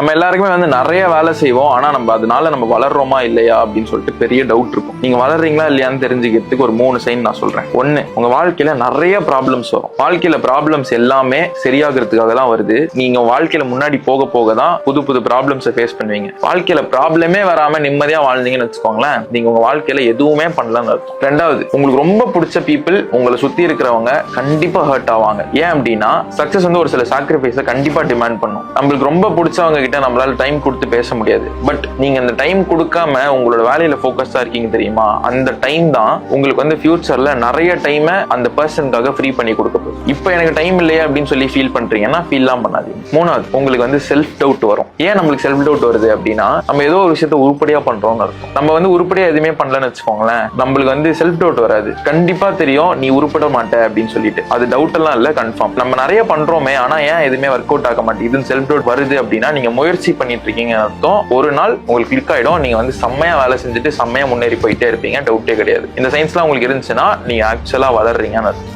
நம்ம எல்லாருக்குமே வந்து நிறைய வேலை செய்வோம், ஆனா நம்ம அதனால நம்ம வளர்றோமா இல்லையா அப்படின்னு சொல்லிட்டு பெரிய டவுட் இருக்கும். நீங்க வளர்றீங்களா இல்லையான்னு தெரிஞ்சுக்கிறதுக்கு ஒரு 3 சைன் நான் சொல்றேன். 1, உங்க வாழ்க்கையில நிறைய ப்ராப்ளம்ஸ் வரும். வாழ்க்கையில ப்ராப்ளம்ஸ் எல்லாமே சரியாகிறதுக்காக தான் வருது. நீங்க வாழ்க்கையில முன்னாடி போக போக தான் புது புது ப்ராப்ளம்ஸை ஃபேஸ் பண்ணுவீங்க. வாழ்க்கையில ப்ராப்ளமே வராம நிம்மதியா வாழ்ந்தீங்கன்னு வச்சுக்கோங்களேன், நீங்க உங்க வாழ்க்கையில எதுவுமே பண்ணலன்னு அர்த்தம். 2வது, உங்களுக்கு ரொம்ப பிடிச்ச பீப்புள் உங்களை சுத்தி இருக்கிறவங்க கண்டிப்பா ஹர்ட் ஆவாங்க. ஏன் அப்படின்னா சக்சஸ் வந்து ஒரு சில சாக்ரிஃபைஸை கண்டிப்பா டிமாண்ட் பண்ணும். நம்மளுக்கு ரொம்ப பிடிச்சவங்க கிட்ட நம்மளால டைம் கொடுத்து பேச முடியாது. பட் நீங்க அந்த டைம் கொடுக்காம உங்களோட வேலையில ஃபோக்கஸ்டா இருக்கீங்க தெரியுமா, அந்த டைம் தான் உங்களுக்கு வந்து ஃபியூச்சர்ல நிறைய டைமை அந்த பர்சனுக்காக ஃப்ரீ பண்ணி கொடுக்க போகுது. இப்போ எனக்கு டைம் இல்லையா அப்படின்னு சொல்லி ஃபீல் பண்றீங்கன்னா ஃபீல்லாம் பண்ணாதீங்க. 3வது, உங்களுக்கு வந்து செல்ஃப் டவுட் வரும். ஏன் நம்மளுக்கு செல்ஃப் டவுட் வருது அப்படின்னா நம்ம ஏதோ ஒரு விஷயத்த உருப்படியா பண்றோம்னு அர்த்தம். நம்ம வந்து உருப்படியா எதுவுமே பண்ணலன்னு வச்சுக்கோங்களேன், நம்மளுக்கு வந்து செல்ஃப் டவுட் வராது. கண்டிப்பா தெரியும் நீ உருப்பட மாட்ட அப்படின்னு சொல்லிட்டு. அது டவுட் எல்லாம் இல்ல, கன்ஃபார்ம். நம்ம நிறைய பண்றோமே ஆனா ஏன் எதுவுமே ஒர்க் அவுட் ஆக மாட்டேங்குது செல்ஃப் டவுட் வருது அப்படின்னா நீங்க முயற்சி பண்ணிட்டு இருக்கீங்க அர்த்தம். ஒரு நாள் உங்களுக்கு கிளிக் ஆயிடும், நீங்க வந்து செம்மையா வேலை செஞ்சுட்டு செம்மையா முன்னேறி போயிட்டே இருப்பீங்க, டவுட்டே கிடையாது. இந்த சயின்ஸ்லாம் உங்களுக்கு இருந்துச்சுன்னா நீங்க ஆக்சுவலா வளர்றீங்கன்னு அர்த்தம்.